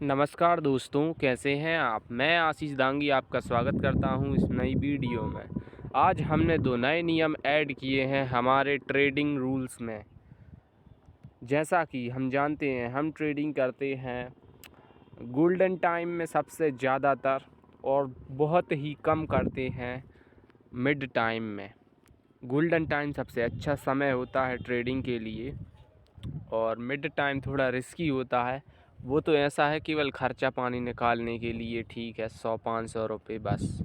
नमस्कार दोस्तों, कैसे हैं आप। मैं आशीष दांगी आपका स्वागत करता हूं इस नई वीडियो में। आज हमने दो नए नियम ऐड किए हैं हमारे ट्रेडिंग रूल्स में। जैसा कि हम जानते हैं, हम ट्रेडिंग करते हैं गोल्डन टाइम में सबसे ज़्यादातर, और बहुत ही कम करते हैं मिड टाइम में। गोल्डन टाइम सबसे अच्छा समय होता है ट्रेडिंग के लिए, और मिड टाइम थोड़ा रिस्की होता है। वो तो ऐसा है केवल खर्चा पानी निकालने के लिए ठीक है, 100-500 रुपये बस।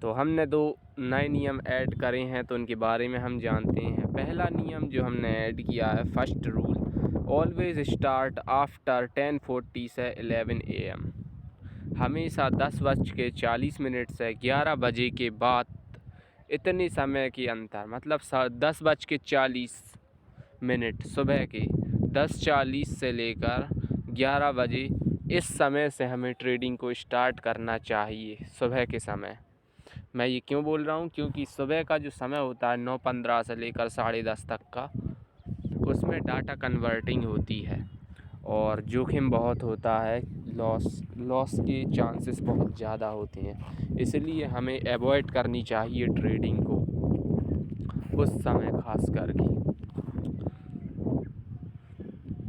तो हमने दो नए नियम ऐड करे हैं, तो उनके बारे में हम जानते हैं। पहला नियम जो हमने ऐड किया है, first rule, always start after 10:40 से 11 AM। हमेशा 10:40 से 11 बजे के बाद इतने समय के अंतर, मतलब 10:40 सुबह के 10:40 से लेकर 11 बजे, इस समय से हमें ट्रेडिंग को स्टार्ट करना चाहिए। सुबह के समय मैं ये क्यों बोल रहा हूँ, क्योंकि सुबह का जो समय होता है 9:15 से लेकर 10:30 तक का, उसमें डाटा कन्वर्टिंग होती है और जोखिम बहुत होता है। लॉस के चांसेस बहुत ज़्यादा होते हैं, इसलिए हमें अवॉइड करनी चाहिए ट्रेडिंग को उस समय खास करके,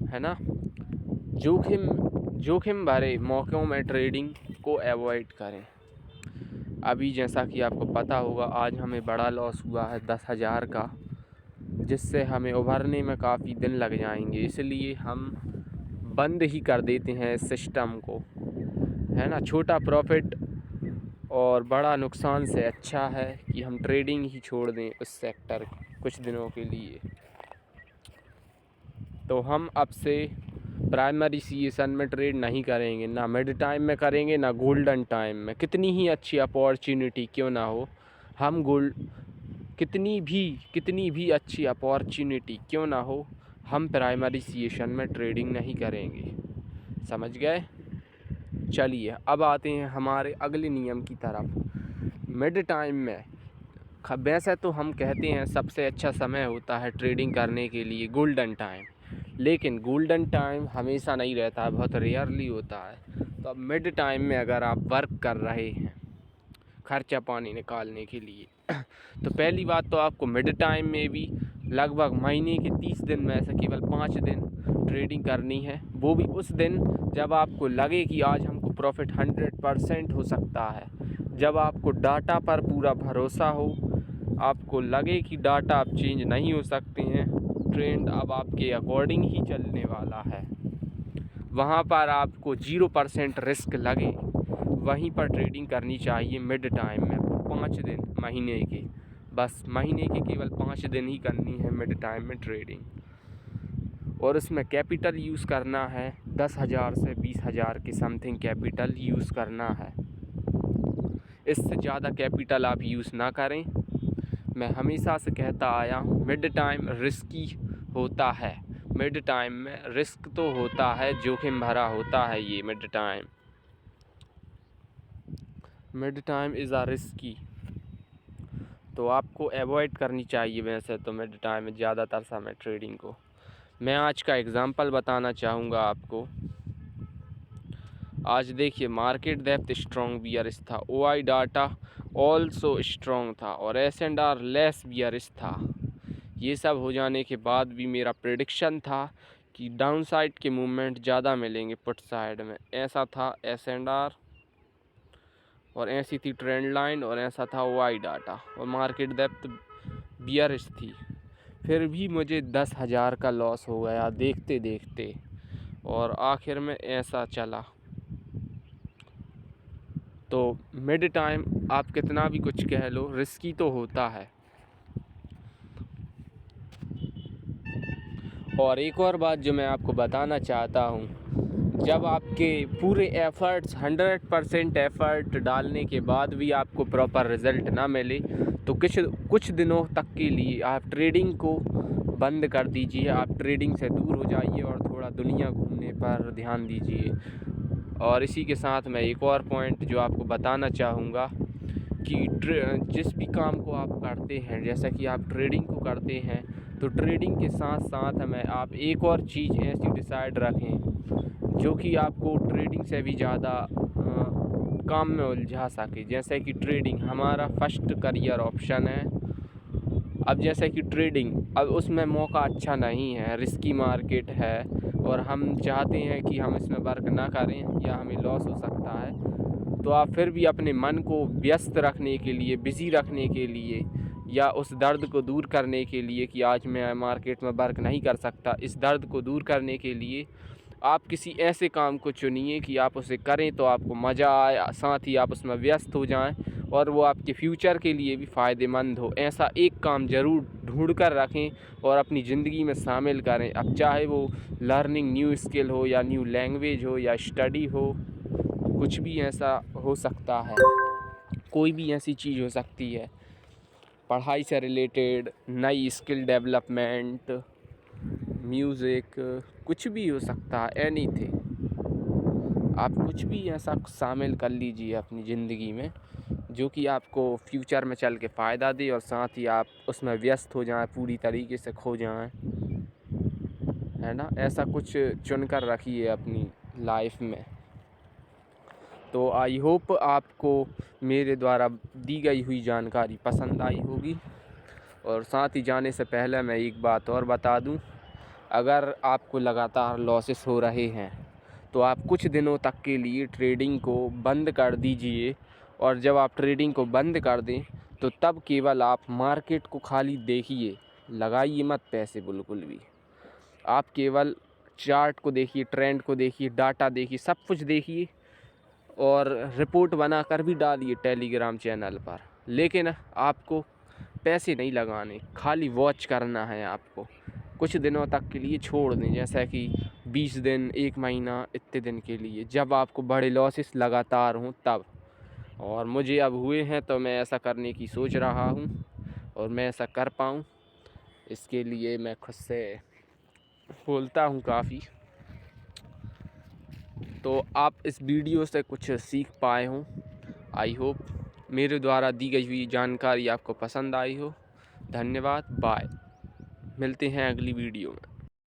है ना। जोखिम भरे मौक़ों में ट्रेडिंग को अवॉइड करें। अभी जैसा कि आपको पता होगा, आज हमें बड़ा लॉस हुआ है 10,000 का, जिससे हमें उभरने में काफ़ी दिन लग जाएंगे। इसलिए हम बंद ही कर देते हैं इस सिस्टम को, है ना। छोटा प्रॉफिट और बड़ा नुकसान से अच्छा है कि हम ट्रेडिंग ही छोड़ दें उस सेक्टर कुछ दिनों के लिए। तो हम अब से प्राइमरी सीएसएन में ट्रेड नहीं करेंगे, ना मिड टाइम में करेंगे, ना गोल्डन टाइम में। कितनी ही अच्छी अपॉर्चुनिटी क्यों ना हो, हम कितनी भी अच्छी अपॉर्चुनिटी क्यों ना हो, हम प्राइमरी सीएसएन में ट्रेडिंग नहीं करेंगे। समझ गए। चलिए अब आते हैं हमारे अगले नियम की तरफ। मिड टाइम में वैसे तो हम कहते हैं सबसे अच्छा समय होता है ट्रेडिंग करने के लिए गोल्डन टाइम, लेकिन गोल्डन टाइम हमेशा नहीं रहता है, बहुत रेयरली होता है। तो अब मिड टाइम में अगर आप वर्क कर रहे हैं खर्चा पानी निकालने के लिए तो पहली बात तो आपको मिड टाइम में भी लगभग महीने के 30 दिन में से केवल 5 दिन ट्रेडिंग करनी है। वो भी उस दिन जब आपको लगे कि आज हमको प्रॉफिट 100% हो सकता है, जब आपको डाटा पर पूरा भरोसा हो, आपको लगे कि डाटा अब चेंज नहीं हो सकते हैं, ट्रेंड अब आपके अकॉर्डिंग ही चलने वाला है, वहाँ पर आपको 0% रिस्क लगे, वहीं पर ट्रेडिंग करनी चाहिए मिड टाइम में। 5 दिन महीने के, बस महीने के केवल 5 दिन ही करनी है मिड टाइम में ट्रेडिंग, और उसमें कैपिटल यूज़ करना है 10,000 से 20,000 के समथिंग कैपिटल यूज़ करना है। इससे ज़्यादा कैपिटल आप यूज़ ना करें। मैं हमेशा से कहता आया हूँ, मिड टाइम रिस्की होता है। मिड टाइम में रिस्क तो होता है, जोखिम भरा होता है ये mid time is a risky. तो आपको अवॉइड करनी चाहिए वैसे तो मिड टाइम में ज़्यादातर समय ट्रेडिंग को। मैं आज का एग्ज़ाम्पल बताना चाहूँगा आपको। आज देखिए, मार्केट डेप्थ स्ट्रॉन्ग बियरिश था, ओआई डाटा ऑल्सो स्ट्रॉन्ग था, और एस&आर लेस बियरिश था। ये सब हो जाने के बाद भी मेरा प्रेडिक्शन था कि डाउन साइड के मूवमेंट ज़्यादा मिलेंगे पुट साइड में। ऐसा था एस&आर, और ऐसी थी ट्रेंड लाइन, और ऐसा था ओआई डाटा, और मार्केट डेप्थ बियरिश थी। फिर भी मुझे 10,000 का लॉस हो गया देखते देखते, और आखिर में ऐसा चला। तो मिड टाइम आप कितना भी कुछ कह लो, रिस्की तो होता है। और एक और बात जो मैं आपको बताना चाहता हूँ, जब आपके पूरे एफ़र्ट्स 100% एफ़र्ट डालने के बाद भी आपको प्रॉपर रिज़ल्ट ना मिले, तो कुछ दिनों तक के लिए आप ट्रेडिंग को बंद कर दीजिए। आप ट्रेडिंग से दूर हो जाइए और थोड़ा दुनिया घूमने पर ध्यान दीजिए। और इसी के साथ मैं एक और पॉइंट जो आपको बताना चाहूँगा कि जिस भी काम को आप करते हैं, जैसा कि आप ट्रेडिंग को करते हैं, तो ट्रेडिंग के साथ साथ हमें आप एक और चीज़ ऐसी डिसाइड रखें जो कि आपको ट्रेडिंग से भी ज़्यादा काम में उलझा सके। जैसे कि ट्रेडिंग हमारा फर्स्ट करियर ऑप्शन है। अब जैसे कि ट्रेडिंग, अब उसमें मौका अच्छा नहीं है, रिस्की मार्केट है और हम चाहते हैं कि हम इसमें वर्क ना करें या हमें लॉस हो सकता है, तो आप फिर भी अपने मन को व्यस्त रखने के लिए, बिज़ी रखने के लिए या उस दर्द को दूर करने के लिए कि आज मैं मार्केट में वर्क नहीं कर सकता, इस दर्द को दूर करने के लिए आप किसी ऐसे काम को चुनिए कि आप उसे करें तो आपको मज़ा आए, साथ ही आप उसमें व्यस्त हो जाएं और वो आपके फ्यूचर के लिए भी फ़ायदेमंद हो। ऐसा एक काम ज़रूर ढूंढ कर रखें और अपनी ज़िंदगी में शामिल करें। अब चाहे वो लर्निंग न्यू स्किल हो या न्यू लैंग्वेज हो या स्टडी हो, कुछ भी ऐसा हो सकता है, कोई भी ऐसी चीज़ हो सकती है, पढ़ाई से रिलेटेड, नई स्किल डेवलपमेंट, म्यूज़िक, कुछ भी हो सकता है, एनीथिंग। आप कुछ भी ऐसा शामिल कर लीजिए अपनी ज़िंदगी में जो कि आपको फ्यूचर में चल के फ़ायदा दे और साथ ही आप उसमें व्यस्त हो जाएं, पूरी तरीके से खो जाएं, है ना। ऐसा कुछ चुन कर रखिए अपनी लाइफ में। तो आई होप आपको मेरे द्वारा दी गई हुई जानकारी पसंद आई होगी। और साथ ही जाने से पहले मैं एक बात और बता दूं, अगर आपको लगातार लॉसेस हो रहे हैं तो आप कुछ दिनों तक के लिए ट्रेडिंग को बंद कर दीजिए। और जब आप ट्रेडिंग को बंद कर दें तो तब केवल आप मार्केट को खाली देखिए, लगाइए मत पैसे बिल्कुल भी। आप केवल चार्ट को देखिए, ट्रेंड को देखिए, डाटा देखिए, सब कुछ देखिए और रिपोर्ट बनाकर भी डालिए टेलीग्राम चैनल पर। लेकिन आपको पैसे नहीं लगाने, खाली वॉच करना है आपको। कुछ दिनों तक के लिए छोड़ दें, जैसा कि 20 दिन, 1 महीना, इतने दिन के लिए, जब आपको बड़े लॉसेस लगातार हों तब। और मुझे अब हुए हैं तो मैं ऐसा करने की सोच रहा हूँ और मैं ऐसा कर पाऊँ, इसके लिए मैं खुद से बोलता हूँ काफ़ी। तो आप इस वीडियो से कुछ सीख पाए हों। आई होप मेरे द्वारा दी गई हुई जानकारी आपको पसंद आई हो। धन्यवाद, बाय। मिलते हैं अगली वीडियो में।